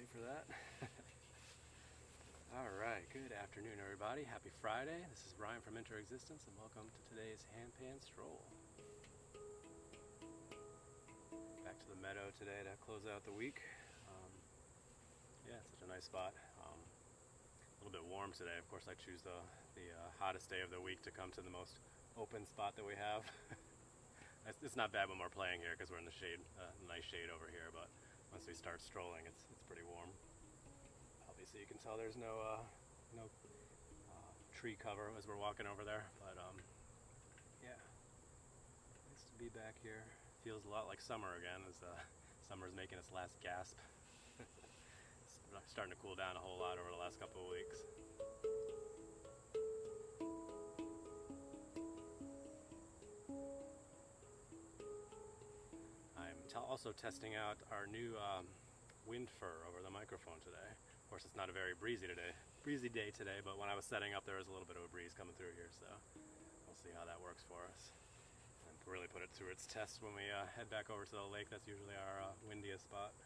ready for that? Alright, good afternoon everybody. Happy Friday. This is Ryan from Existence, and welcome to today's Handpan Stroll. Back to the meadow today to close out the week. Yeah, it's such a nice spot. A little bit warm today. Of course I choose the hottest day of the week to come to the most open spot that we have. It's not bad when we're playing here because we're in the shade, nice shade over here, but once we start strolling it's pretty warm. Obviously you can tell there's no tree cover as we're walking over there, but yeah, nice to be back here. Feels a lot like summer again, as summer's making its last gasp. It's starting to cool down a whole lot over the last couple of weeks. I'm also testing out our new wind fur over the microphone today. Of course, it's not a very breezy day today, but when I was setting up, there was a little bit of a breeze coming through here, so we'll see how that works for us. And really put it through its test when we head back over to the lake. That's usually our windiest spot.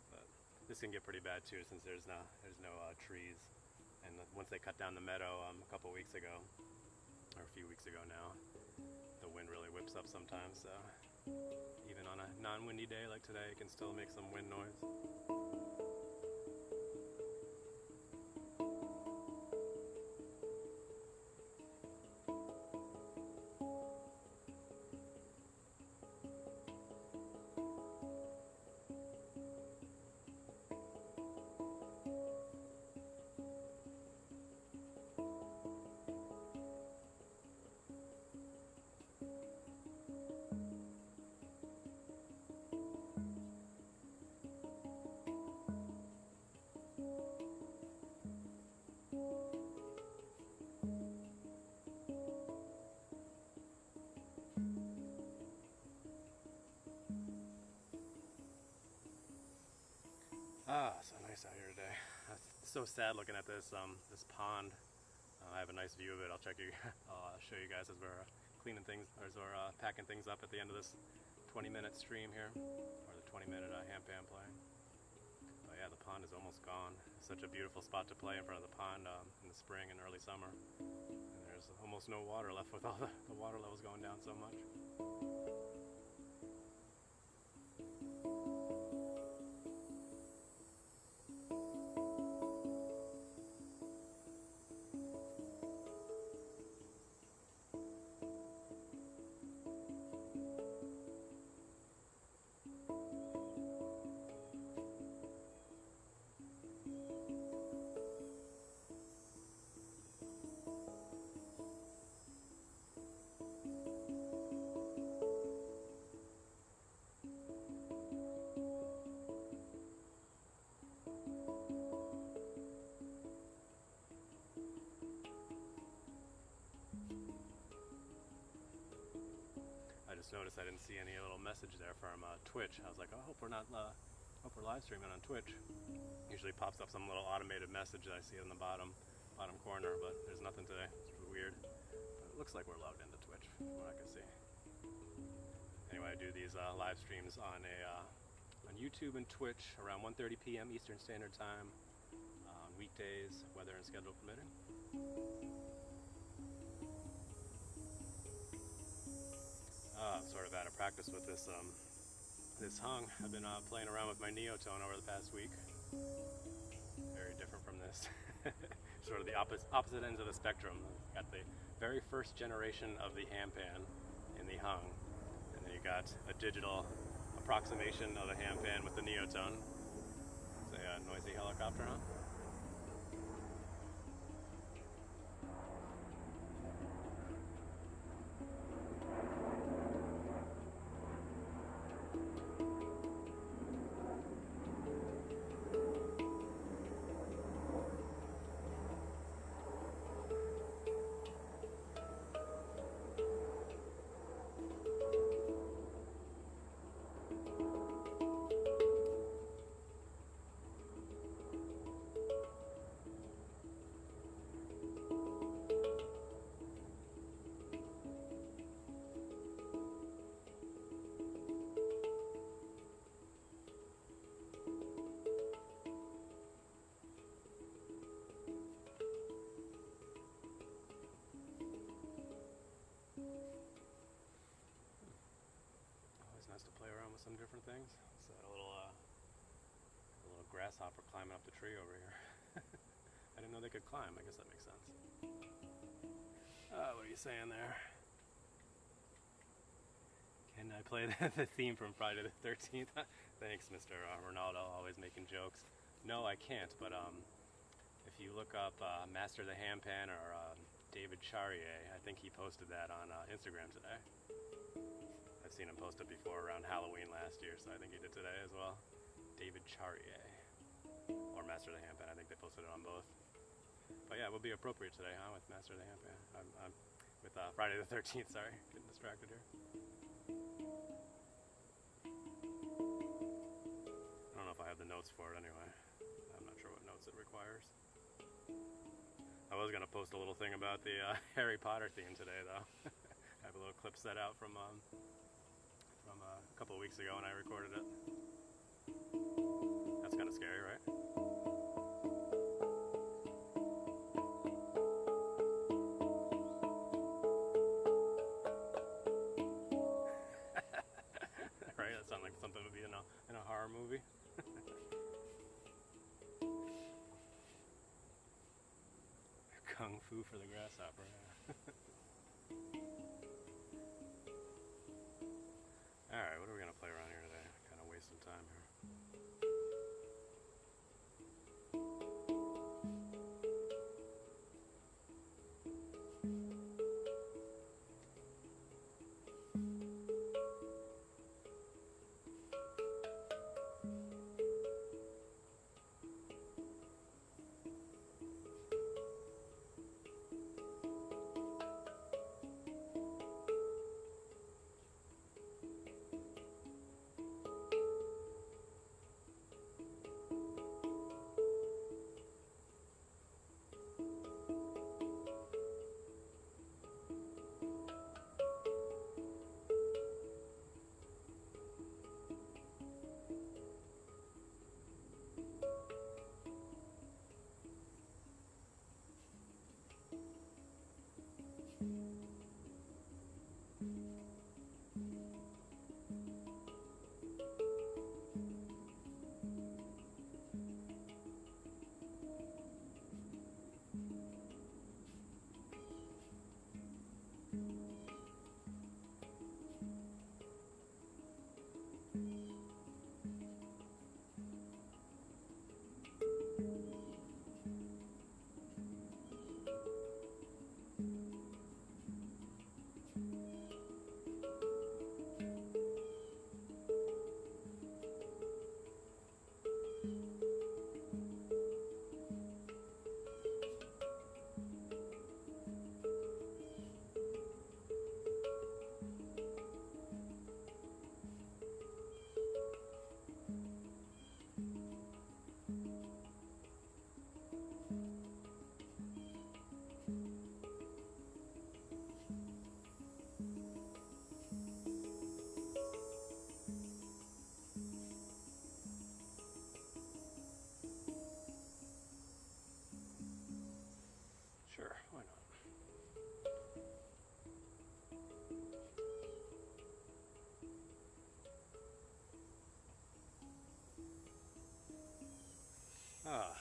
But this can get pretty bad too, since there's no trees. And once they cut down the meadow a couple weeks ago, or a few weeks ago now, the wind really whips up sometimes. So even on a non-windy day like today, it can still make some wind noise. So nice out here today. It's so sad looking at this pond. I have a nice view of it. I'll show you guys as we're cleaning things, or as we're packing things up at the end of this 20-minute stream here, or the 20-minute handpan playing. But yeah, the pond is almost gone. It's such a beautiful spot to play in front of the pond in the spring and early summer. And there's almost no water left with all the water levels going down so much. I just noticed I didn't see any little message there from Twitch. I was like, oh, I hope we're live streaming on Twitch. Usually pops up some little automated message that I see in the bottom corner, but there's nothing today. It's weird. But it looks like we're logged into Twitch, from what I can see. Anyway, I do these live streams on YouTube and Twitch around 1:30 p.m. Eastern Standard Time on weekdays, weather and schedule permitting. Sort of out of practice with this hung. I've been playing around with my neotone over the past week. Very different from this. Sort of the opposite ends of the spectrum. Got the very first generation of the handpan in the hung, and then you got a digital approximation of the handpan with the neotone. It's a noisy helicopter, huh? some different things. So a little grasshopper climbing up the tree over here. I didn't know they could climb. I guess that makes sense. What are you saying there? Can I play the theme from Friday the 13th? Thanks, Mr. Ronaldo, always making jokes. No, I can't, but if you look up Master the Handpan or David Charrier, I think he posted that on Instagram today. I've seen him post it before around Halloween last year, so I think he did today as well. David Charrier. Or Master the Handpan, I think they posted it on both. But yeah, it would be appropriate today, huh, with Master the Handpan. I'm with Friday the 13th, sorry, getting distracted here. I don't know if I have the notes for it anyway. I'm not sure what notes it requires. I was going to post a little thing about the Harry Potter theme today, though. I have a little clip set out from a couple of weeks ago when I recorded it. That's kind of scary, right? Right? That sounds like something would be in a horror movie. Kung Fu for the grasshopper. Alright, what are we going to play around here today? Kind of waste some time here. Sure, why not?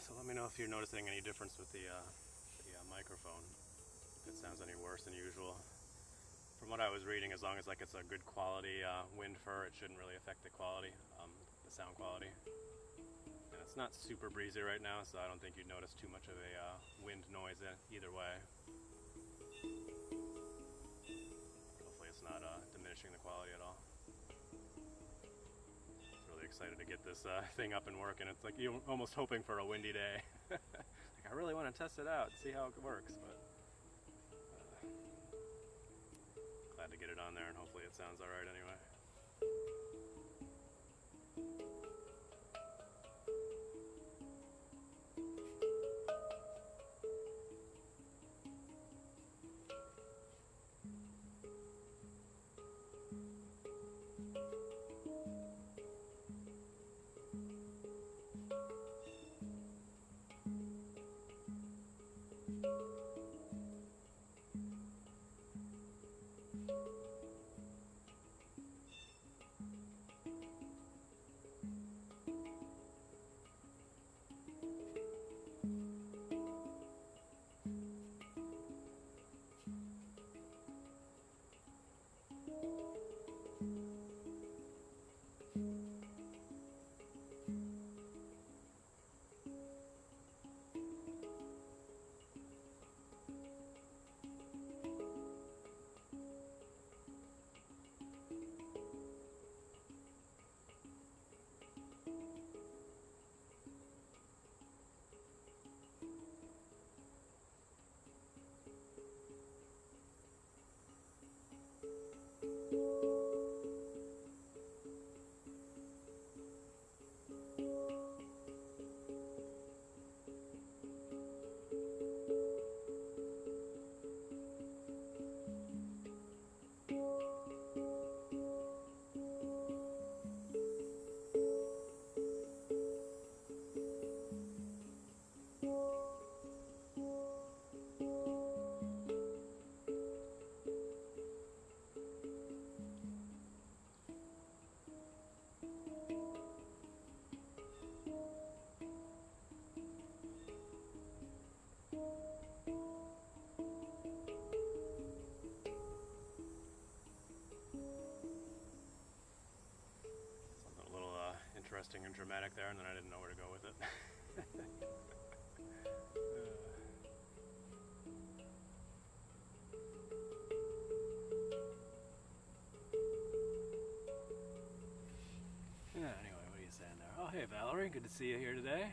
So let me know if you're noticing any difference with the microphone. If it sounds any worse than usual. From what I was reading, as long as like it's a good quality wind fur, it shouldn't really affect the quality, the sound quality. And it's not super breezy right now, so I don't think you'd notice too much of a wind noise either way. Hopefully it's not diminishing the quality at all. Really excited to get this thing up and working. It's like you're almost hoping for a windy day. Like I really want to test it out, see how it works, but glad to get it on there, and hopefully it sounds alright anyway. interesting and dramatic there, and then I didn't know where to go with it. Yeah, anyway, what are you saying there? Oh, hey Valerie, good to see you here today.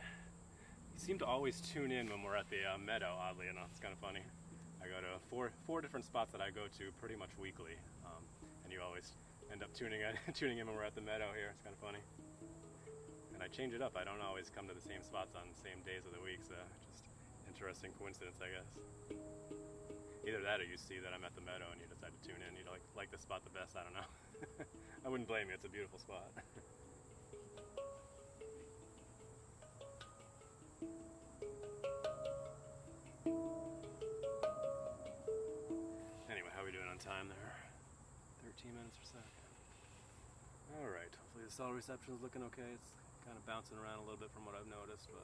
You seem to always tune in when we're at the meadow, oddly enough. It's kind of funny. I go to four different spots that I go to pretty much weekly, and you always end up tuning in when we're at the meadow here. It's kind of funny. And I change it up. I don't always come to the same spots on the same days of the week, so just interesting coincidence, I guess. Either that or you see that I'm at the meadow and you decide to tune in. You like the spot the best, I don't know. I wouldn't blame you, it's a beautiful spot. Anyway, how are we doing on time there? 13 minutes per second. Alright, hopefully the cell reception is looking okay. It's kind of bouncing around a little bit from what I've noticed, but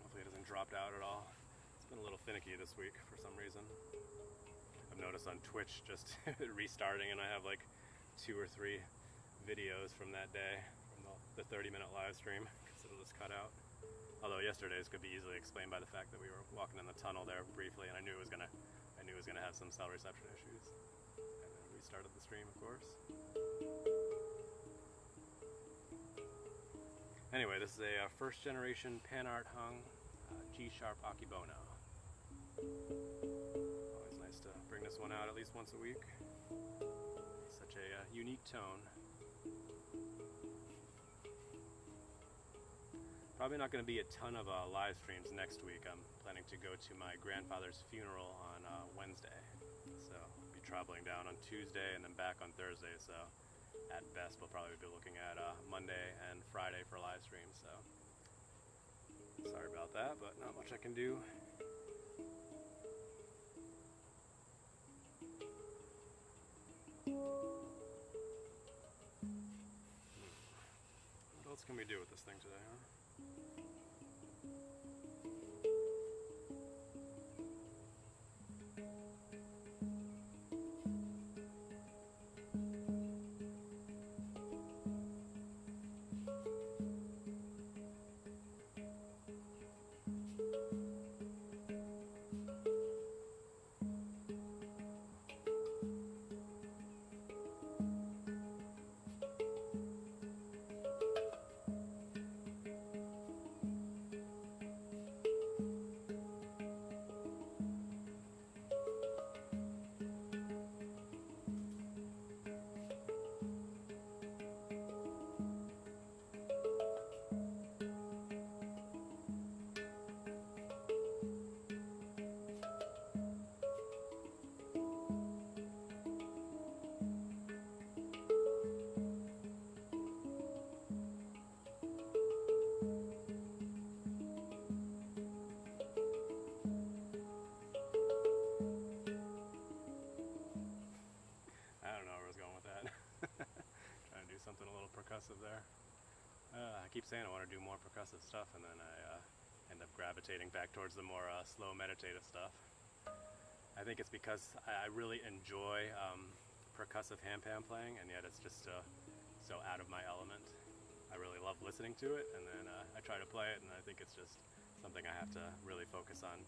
hopefully it hasn't dropped out at all. It's been a little finicky this week for some reason. I've noticed on Twitch just restarting, and I have like 2 or 3 videos from that day, from the 30-minute live stream, because it'll just cut out. Although yesterday's could be easily explained by the fact that we were walking in the tunnel there briefly, and I knew it was gonna have some cell reception issues. And then we started the stream, of course. Anyway, this is a first generation pan art hung G-sharp Akebono. Always nice to bring this one out at least once a week. Such a unique tone. Probably not going to be a ton of live streams next week. I'm planning to go to my grandfather's funeral on Wednesday. So I'll be traveling down on Tuesday and then back on Thursday. So at best, we'll probably be looking at Monday and Friday for live streams. So sorry about that, but not much I can do. What else can we do with this thing today, huh? Something a little percussive there. I keep saying I want to do more percussive stuff, and then I end up gravitating back towards the more slow meditative stuff. I think it's because I really enjoy percussive handpan playing, and yet it's just so out of my element. I really love listening to it, and then I try to play it, and I think it's just something I have to really focus on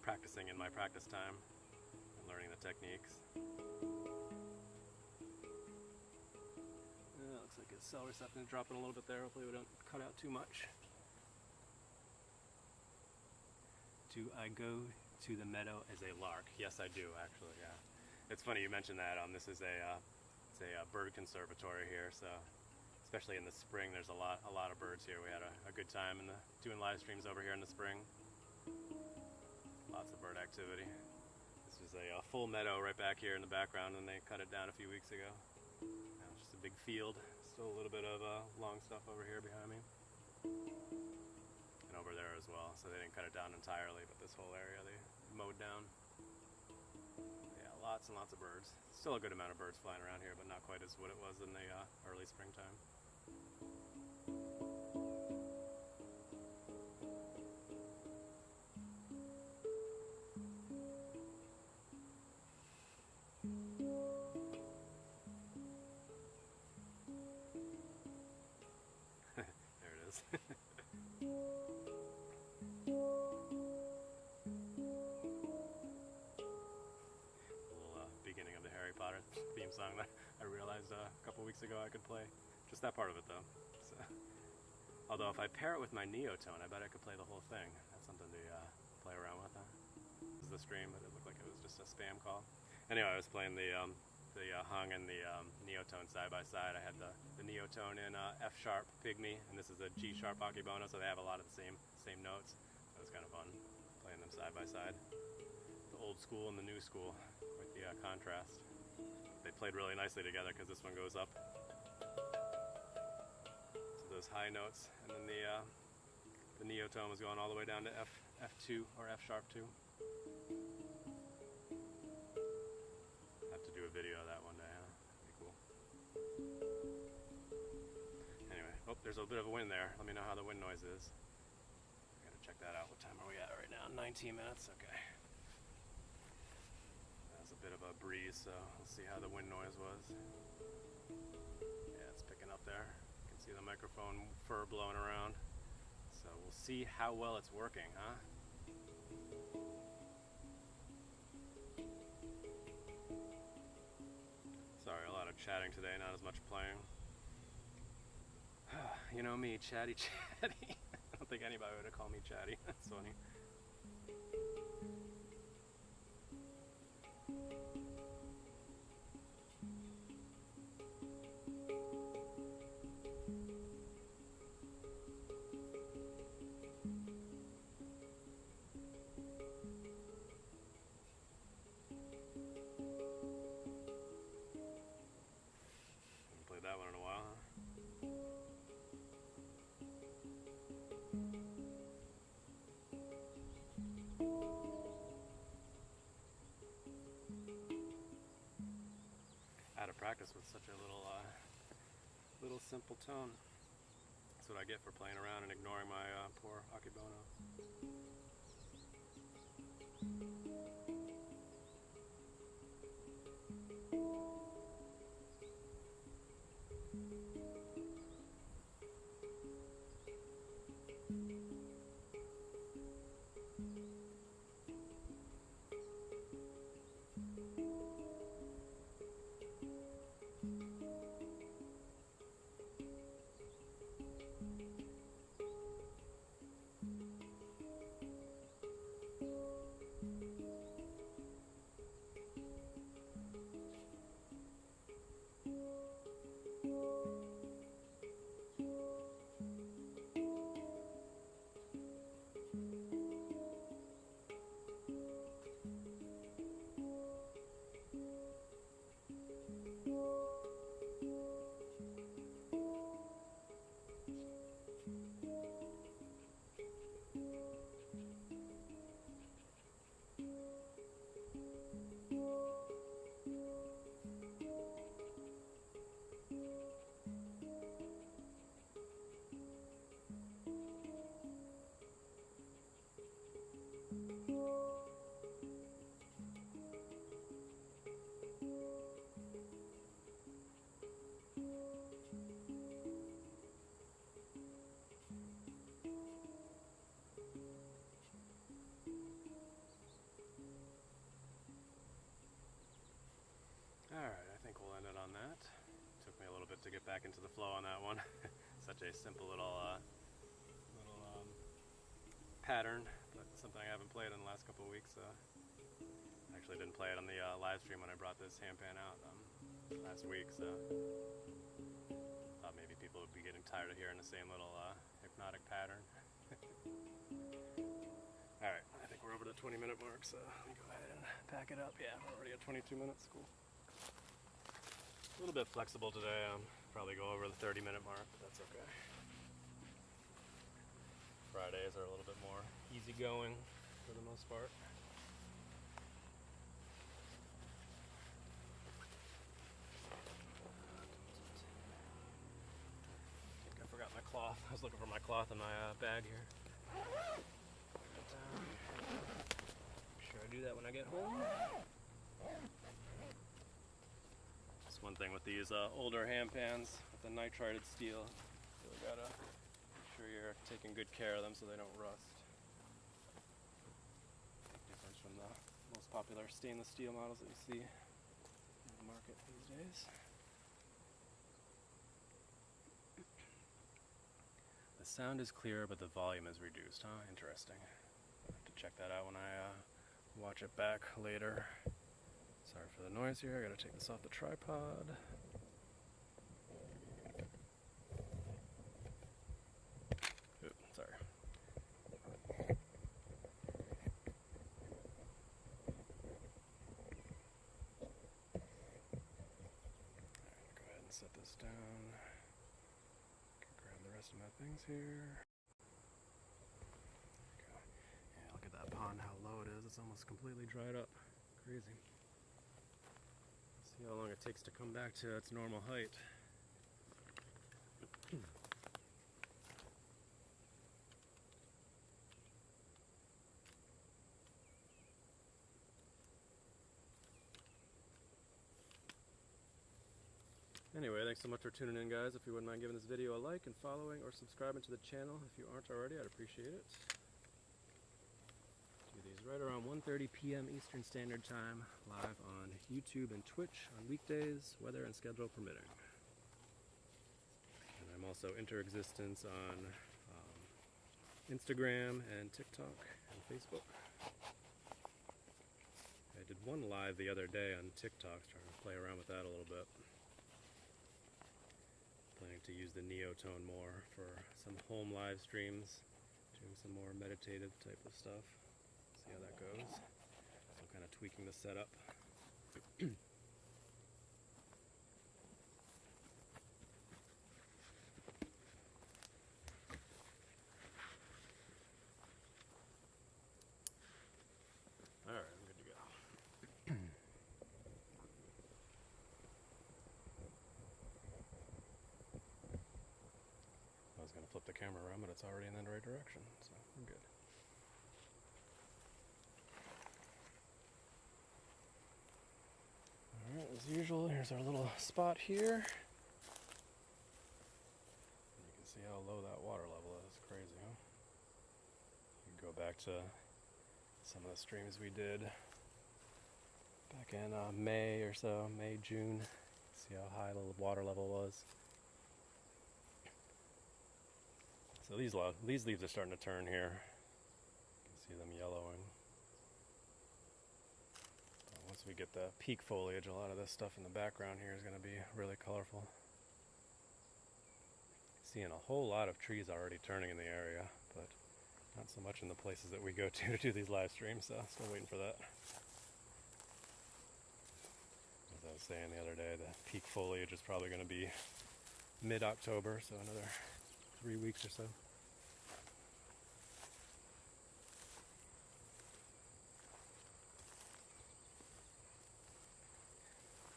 practicing in my practice time and learning the techniques. Looks like his cell reception is dropping a little bit there. Hopefully we don't cut out too much. Do I go to the meadow as a lark? Yes, I do, actually, yeah. It's funny you mentioned that. This is it's a bird conservatory here, so especially in the spring, there's a lot of birds here. We had a good time doing live streams over here in the spring. Lots of bird activity. This is a full meadow right back here in the background, and they cut it down a few weeks ago. Now it's just a big field. Still a little bit of long stuff over here behind me. And over there as well. So they didn't cut it down entirely, but this whole area they mowed down. Yeah, lots and lots of birds. Still a good amount of birds flying around here, but not quite as what it was in the early springtime. surprised a couple weeks ago I could play just that part of it though. So, although if I pair it with my neotone, I bet I could play the whole thing. That's something to play around with, huh? This is the stream, but it looked like it was just a spam call. Anyway, I was playing the hung and the neotone side by side. I had the neotone in F sharp pygmy, and this is a G sharp akibono, so they have a lot of the same notes. So it was kind of fun playing them side by side. The old school and the new school with the contrast. They played really nicely together because this one goes up to those high notes, and then the neotone was going all the way down to F2 or F sharp 2. Have to do a video of that one day, huh? That'd be cool. Anyway, oh, there's a bit of a wind there. Let me know how the wind noise is. I gotta check that out. What time are we at right now? 19 minutes? Okay. That's a bit of a breeze, so we'll see how the wind noise was. Yeah, it's picking up there. You can see the microphone fur blowing around. So we'll see how well it's working, huh? Sorry, a lot of chatting today, not as much playing. You know me, chatty. I don't think anybody would have called me chatty. That's funny. That one in a while, huh? Out of practice with such a little simple tone. That's what I get for playing around and ignoring my poor akibono. Alright, I think we'll end it on that. Took me a little bit to get back into the flow on that one. Such a simple little pattern, but something I haven't played in the last couple of weeks. I actually didn't play it on the live stream when I brought this handpan out last week, so thought maybe people would be getting tired of hearing the same little hypnotic pattern. Alright, I think we're over the 20-minute mark, so let me go ahead and pack it up. Yeah, we're already at 22 minutes. Cool. A little bit flexible today. Probably go over the 30-minute mark, but that's okay. Fridays are a little bit more easygoing for the most part. I think I forgot my cloth. I was looking for my cloth in my bag here. I'm sure I do that when I get home. That's one thing with these older handpans with the nitrided steel. You really gotta make sure you're taking good care of them so they don't rust. Difference from the most popular stainless steel models that you see in the market these days. sound is clear, but the volume is reduced, huh? Interesting. I'll have to check that out when I watch it back later. Sorry for the noise here, I gotta take this off the tripod. Oops, sorry. Go ahead and set this down. Grab the rest of my things here. Yeah, look at that pond, how low it is. It's almost completely dried up. Crazy. See how long it takes to come back to its normal height. Anyway, thanks so much for tuning in, guys. If you wouldn't mind giving this video a like and following or subscribing to the channel if you aren't already, I'd appreciate it. Do these right around 1:30 p.m. Eastern Standard Time, live on YouTube and Twitch on weekdays, weather and schedule permitting. And I'm also interexistence on Instagram and TikTok and Facebook. I did one live the other day on TikTok, trying to play around with that a little bit. Planning to use the neotone more for some home live streams, doing some more meditative type of stuff. See how that goes. Still kind of tweaking the setup. Alright, I'm good to go. I was going to flip the camera around, but it's already in the right direction, so I'm good. Alright, as usual, here's our little spot here. You can see how low that water level is. Crazy, huh? You can go back to some of the streams we did back in May or so, May, June. See how high the water level was. So these leaves are starting to turn here. You can see them yellowing. But once we get the peak foliage, a lot of this stuff in the background here is going to be really colorful. Seeing a whole lot of trees already turning in the area, but not so much in the places that we go to do these live streams, so still waiting for that. As I was saying the other day, the peak foliage is probably going to be mid-October, so another 3 weeks or so.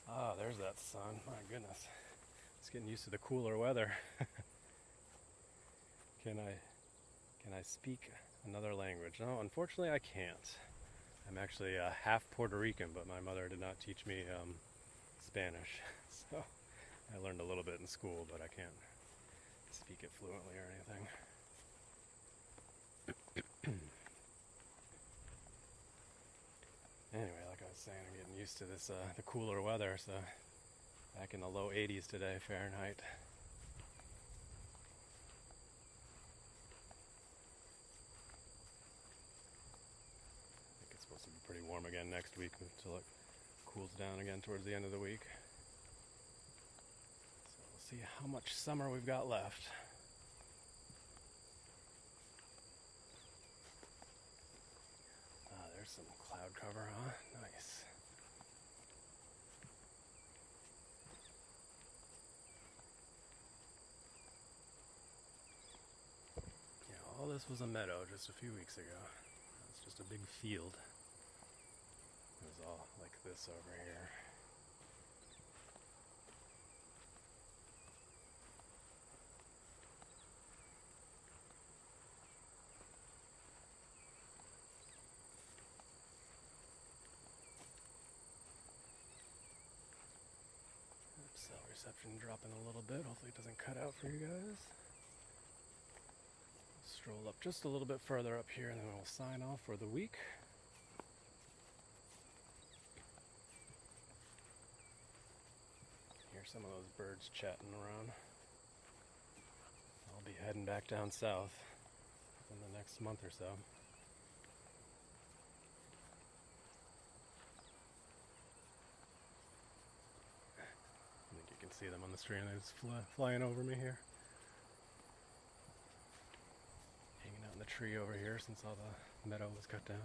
Ah, there's that sun. My goodness. It's getting used to the cooler weather. Can I speak another language? No, unfortunately I can't. I'm actually half Puerto Rican, but my mother did not teach me Spanish. So I learned a little bit in school, but I can't speak it fluently or anything. Anyway, like I was saying, I'm getting used to this, the cooler weather, so back in the low 80s today, Fahrenheit. I think it's supposed to be pretty warm again next week until it cools down again towards the end of the week. So we'll see how much summer we've got left. There's some cloud cover, huh? Nice. Yeah, all this was a meadow just a few weeks ago. It's just a big field. It was all like this over here. Cell reception dropping a little bit. Hopefully it doesn't cut out for you guys. Stroll up just a little bit further up here and then we'll sign off for the week. Hear some of those birds chatting around. I'll be heading back down south in the next month or so. I think you can see them on the screen. They're just flying over me here. Hanging out in the tree over here since all the meadow was cut down.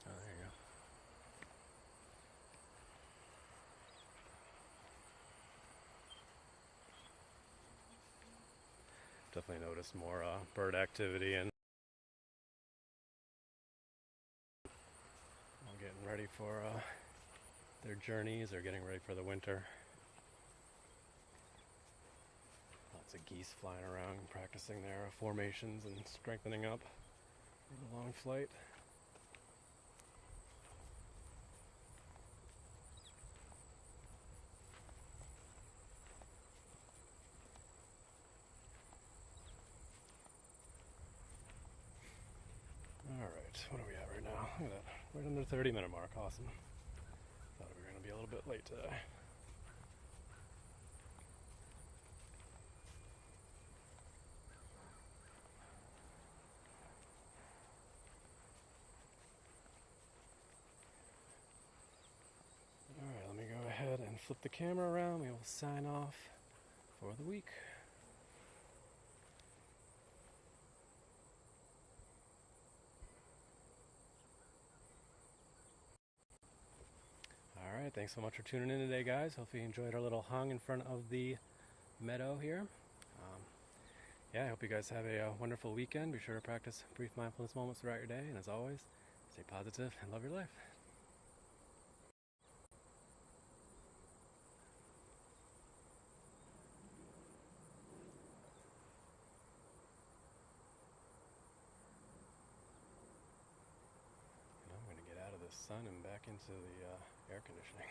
Oh, there you go. Definitely noticed more bird activity and all getting ready for their journeys or getting ready for the winter. Lots of geese flying around, practicing their formations and strengthening up for the long flight. Alright, what are we at right now? Look at that, right under the 30-minute mark, awesome. Thought we were going to be a little bit late today. Alright, let me go ahead and flip the camera around. We will sign off for the week. Alright, thanks so much for tuning in today, guys. Hopefully you enjoyed our little hung in front of the meadow here. Yeah, I hope you guys have a wonderful weekend. Be sure to practice brief mindfulness moments throughout your day. And as always, stay positive and love your life. And I'm going to get out of the sun and back into the air conditioning.